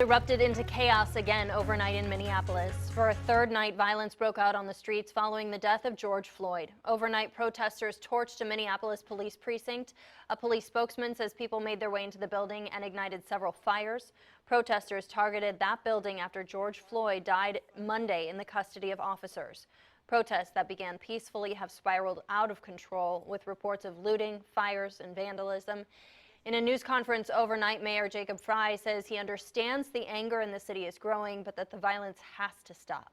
erupted into chaos again overnight in Minneapolis. For a third night, violence broke out on the streets following the death of George Floyd. Overnight, protesters torched a Minneapolis police precinct. A police spokesman says people made their way into the building and ignited several fires. Protesters targeted that building after George Floyd died Monday in the custody of officers. Protests that began peacefully have spiraled out of control, with reports of looting, fires, and vandalism. In a news conference overnight, Mayor Jacob Frey says he understands the anger in the city is growing, but that the violence has to stop.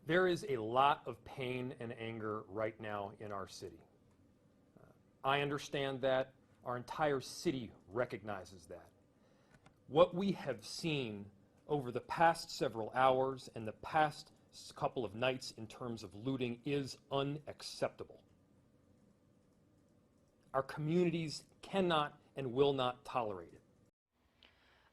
There is a lot of pain and anger right now in our city. I understand that. Our entire city recognizes that. What we have seen over the past several hours and the past couple of nights in terms of looting is unacceptable. Our communities cannot and will not tolerate it.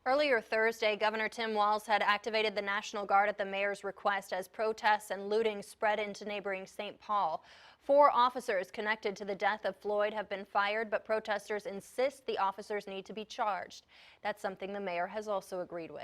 Earlier Thursday, Governor Tim Walz had activated the National Guard at the mayor's request as protests and looting spread into neighboring St. Paul. 4 officers connected to the death of Floyd have been fired, but protesters insist the officers need to be charged. That's something the mayor has also agreed with.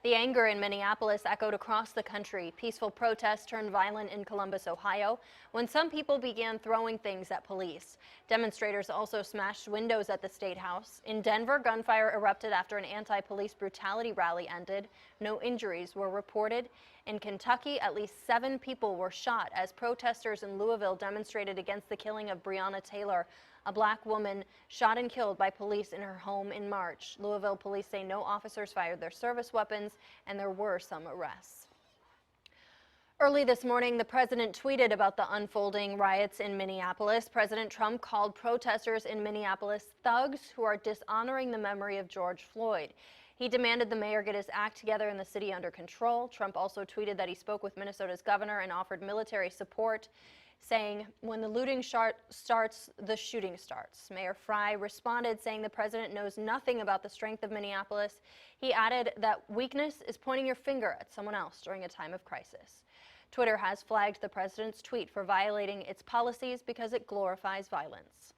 The anger in Minneapolis echoed across the country. Peaceful protests turned violent in Columbus, Ohio, when some people began throwing things at police. Demonstrators also smashed windows at the State House. In Denver, gunfire erupted after an anti-police brutality rally ended. No injuries were reported. In Kentucky, at least 7 people were shot as protesters in Louisville demonstrated against the killing of Breonna Taylor, a black woman shot and killed by police in her home in March. Louisville police say no officers fired their service weapons, and there were some arrests. Early this morning, the president tweeted about the unfolding riots in Minneapolis. President Trump called protesters in Minneapolis thugs who are dishonoring the memory of George Floyd. He demanded the mayor get his act together and the city under control. Trump also tweeted that he spoke with Minnesota's governor and offered military support, saying, "When the looting starts, the shooting starts." Mayor Frey responded, saying the president knows nothing about the strength of Minneapolis. He added that weakness is pointing your finger at someone else during a time of crisis. Twitter has flagged the president's tweet for violating its policies because it glorifies violence.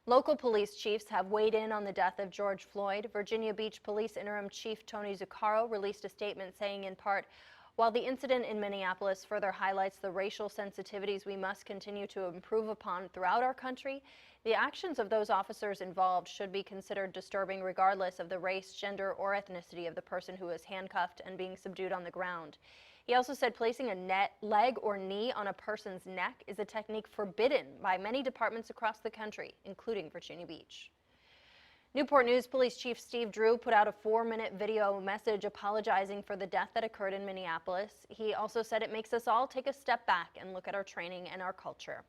Local police chiefs have weighed in on the death of George Floyd. Virginia Beach Police Interim Chief Tony ZUCARO released a statement saying, in part, "While the incident in Minneapolis further highlights the racial sensitivities we must continue to improve upon throughout our country, the actions of those officers involved should be considered disturbing regardless of the race, gender, or ethnicity of the person who is handcuffed and being subdued on the ground." He also said placing a leg or knee on a person's neck is a technique forbidden by many departments across the country, including Virginia Beach. Newport News Police Chief Steve Drew put out a 4-minute video message apologizing for the death that occurred in Minneapolis. He also said it makes us all take a step back and look at our training and our culture.